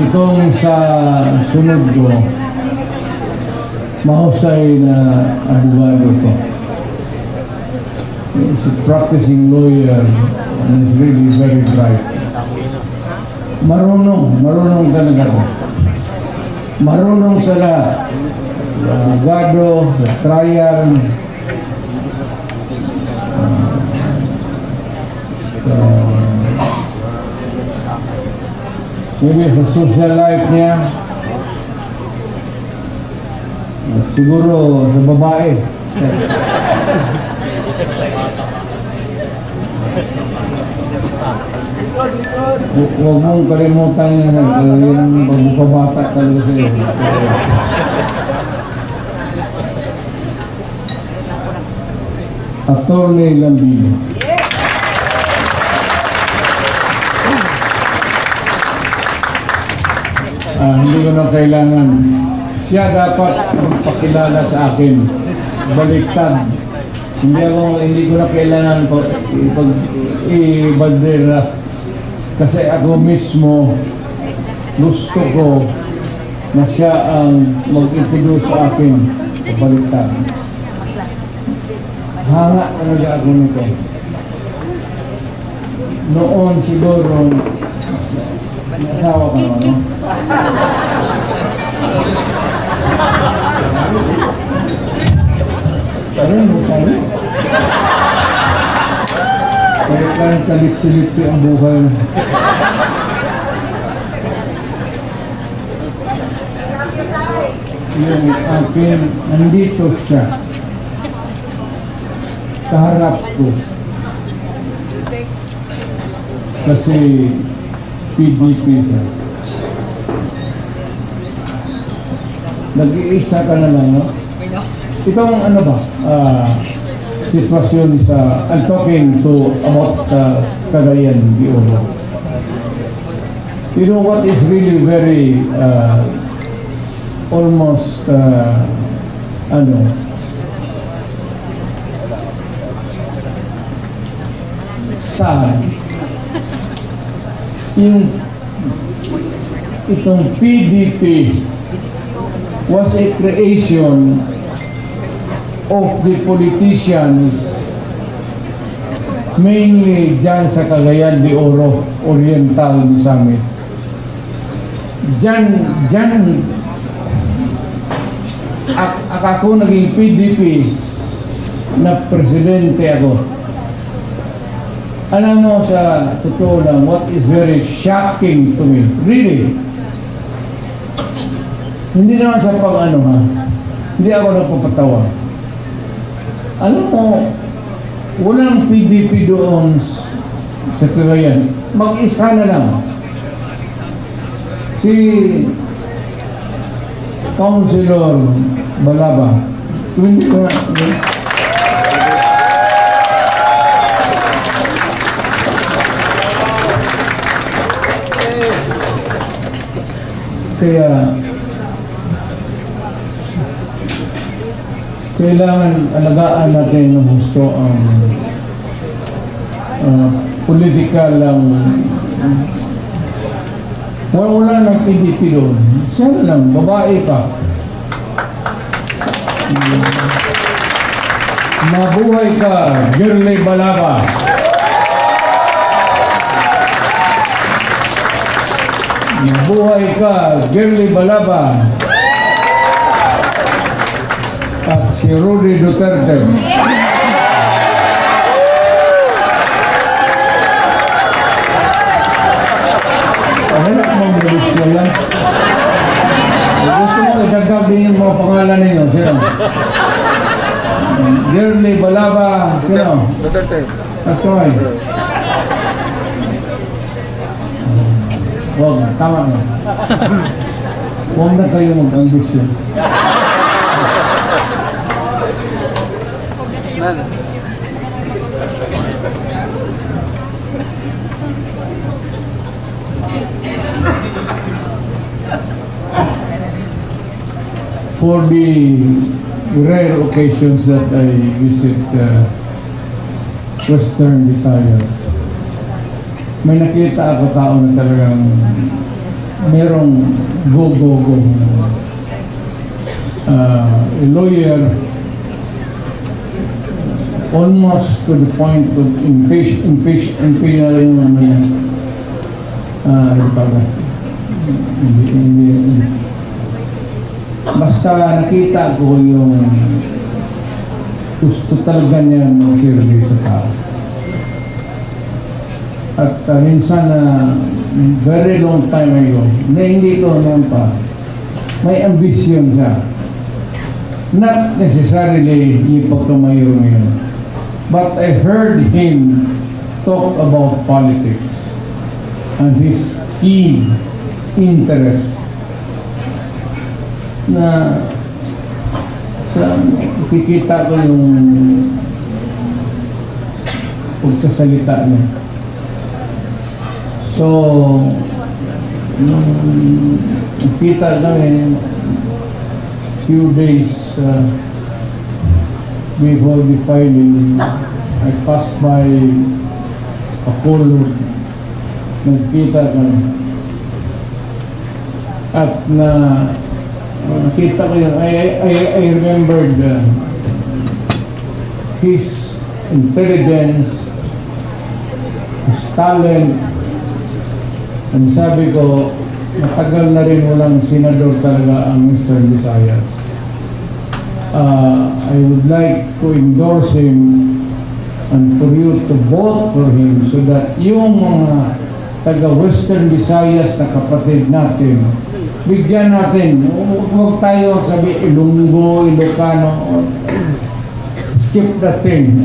Itong sa sunod ko, mahusay na abogado ko. He's a practicing lawyer and is really very bright. Marunong talaga ko. Marunong sa lahat. Sa abogado, sa trial, maybe sa social life niya, siguro sa babae. Huwag mong kalimutan yung pagpapabata talaga sa iyo. Attorney Lambino. Hindi ko na kailangan. Siya dapat magpakilala sa akin. Baliktad. Hindi ko na kailangan ibandera. Kasi ako mismo gusto ko na siya ang mag-introduce sa akin. Baliktad. Hanga talaga ako nito. Noon siguro asawa ka naman, no? Ayun mo tayo. Kaya parang kalitsi-litsi ang buhay. Yung akin, nandito siya. Kaharap ko. Kasi PDP siya. Nag-iisa ka na lang, no? Itong ano ba? Sitwasyon sa... I'm talking about Cagayan de Oro. You know what is really very almost sad. Itong PDP was a creation of the politicians mainly dyan sa Cagayan de Oro, Oriental Misamis. Dyan ako naging PDP na presidente ako. Alam mo, sa totoo lang, what is very shocking to me, really, hindi naman sa pag-ano ha, hindi ako nagpapatawa. Alam mo, walang PDP doon sa Cagayan. Mag-isa na lang. Si Councilor Balaba. Hindi ko na... Kaya kailangan alagaan natin ng gusto ang political lang. Wala ng PDP doon. Sana lang, babae pa. Mabuhay ka, Girlie Balaba. Mabuhay ka, Girlie Balaba. At si Rudy Duterte. Hanap mong bilis yan. Gusto mo idagdag din yung mga pangalan ninyo. Sino? Girlie Balaba. Sino? Duterte. That's right. Huwag na, tama na. Huwag na kayo mag-ambisyon. For the rare occasions that I visit Western Visayas, may nakita ako tao na talagang merong go a lawyer almost to the point of imperial ano yan. Basta nakita ko yung gusto talaga niya mag-serve sa tao. At minsan very long time ago, na hindi ko noon pa, may ambition siya. Not necessarily yung pagkamayo ngayon. But I heard him talk about politics and his key interest na sa kikita ko yung pagsasalita niya. So, nung kita kami few days before the filing, I passed by a pool, nagkita kami. At nakita ko yun, I remembered his intelligence, his talent. Ang sabi ko, matagal na rin walang senador talaga ang Mr. Visayas. I would like to endorse him and for you to vote for him so that yung mga taga-Western Visayas na kapatid natin, bigyan natin. Huwag tayo sabi Ilonggo, Ilocano, skip that thing.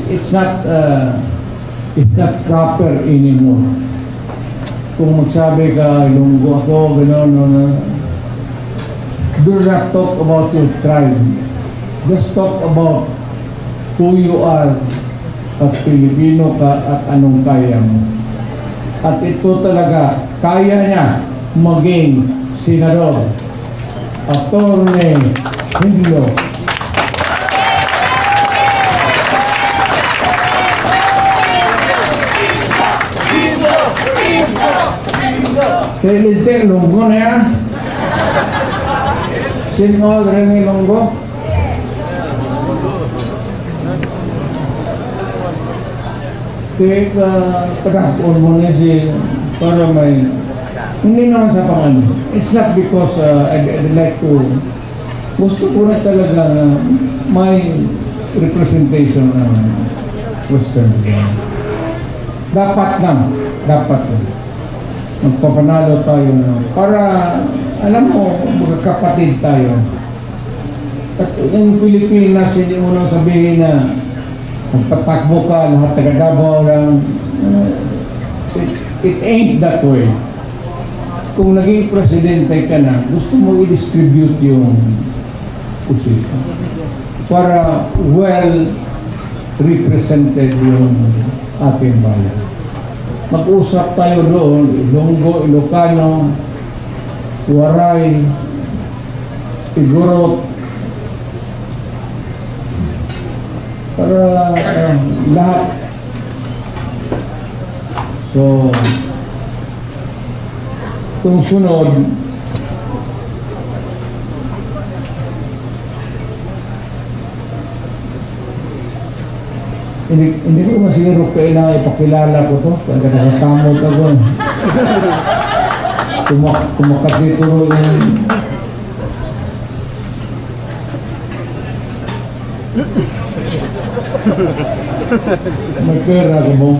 It's not proper anymore. Kung magsabi ka Ilonggo ako, gano'n, do not talk about your tribe. Just talk about who you are at Pilipino ka at anong kaya mo. At ito talaga, kaya niya maging senador. Attorney Hindlo. Kailan Ilonggo na yan? Sino rin Ilonggo? Kaya patapon mo na para may hindi naman sa pangalan. It's not because I'd like to gusto ko na talaga may representation ng Western. Dapat magpapanalo tayo para alam mo, magkakapatid tayo. At yung Pilipinas, hindi mo nang sabihin na magpatakbo ka, lahat taga Davao lang. It ain't that way. Kung naging presidente ka na, gusto mo i-distribute yung position para well represented yung ating bayan. Mag-usap tayo doon, Ilonggo, Ilocano, Waray, Igorot, para lahat. So, kung sunod, hindi ko masiguro kailangan ipakilala ko to. Kaya nakakamot ako. Kumakat dito yung may pera ko mo.